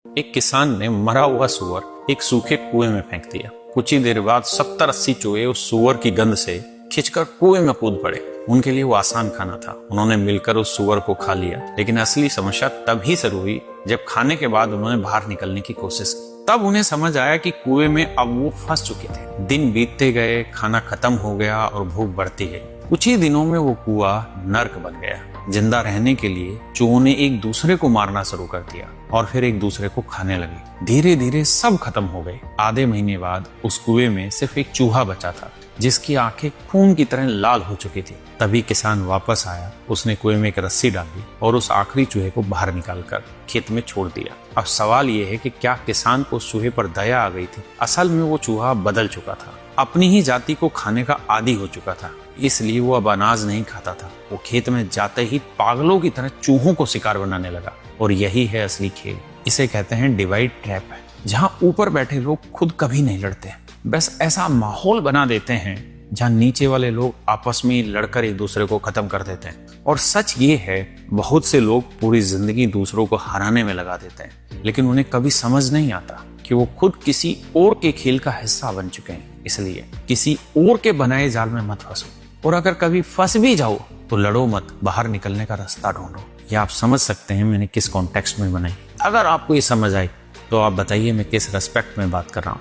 एक किसान ने मरा हुआ सूअर एक सूखे कुएं में फेंक दिया। कुछ ही देर बाद 70-80 चूहे उस सूअर की गंध से खिंचकर कुएं में कूद पड़े। उनके लिए वो आसान खाना था, उन्होंने मिलकर उस सूअर को खा लिया। लेकिन असली समस्या तभी शुरू हुई जब खाने के बाद उन्होंने बाहर निकलने की कोशिश की। तब उन्हें समझ आया कि कुएं में अब वो फंस चुके थे। दिन बीतते गए, खाना खत्म हो गया और भूख बढ़ती गई। कुछ ही दिनों में वो कुआं नर्क बन गया। जिंदा रहने के लिए चूहों ने एक दूसरे को मारना शुरू कर दिया और फिर एक दूसरे को खाने लगे। धीरे धीरे सब खत्म हो गए। आधे महीने बाद उस कुएं में सिर्फ एक चूहा बचा था जिसकी आंखें खून की तरह लाल हो चुकी थी। तभी किसान वापस आया। उसने कुएं में एक रस्सी डाली और उस आखिरी चूहे को बाहर निकालकर खेत में छोड़ दिया। अब सवाल ये है कि क्या किसान को उस चूहे पर दया आ गई थी? असल में वो चूहा बदल चुका था, अपनी ही जाति को खाने का आदी हो चुका था। इसलिए वो अब अनाज नहीं खाता था। वो खेत में जाते ही पागलों की तरह चूहों को शिकार बनाने लगा। और यही है असली खेल। इसे कहते हैं डिवाइड ट्रैप, जहाँ ऊपर बैठे लोग खुद कभी नहीं लड़ते, बस ऐसा माहौल बना देते हैं जहाँ नीचे वाले लोग आपस में लड़कर एक दूसरे को खत्म कर देते हैं। और सच ये है, बहुत से लोग पूरी जिंदगी दूसरों को हराने में लगा देते हैं, लेकिन उन्हें कभी समझ नहीं आता कि वो खुद किसी और के खेल का हिस्सा बन चुके हैं। इसलिए किसी और के बनाए जाल में मत फंसो, और अगर कभी फंस भी जाओ तो लड़ो मत, बाहर निकलने का रास्ता ढूंढो। ये आप समझ सकते हैं मैंने किस कॉन्टेक्स्ट में बनाई। अगर आपको ये समझ आई तो आप बताइए मैं किस रेस्पेक्ट में बात कर रहा हूँ।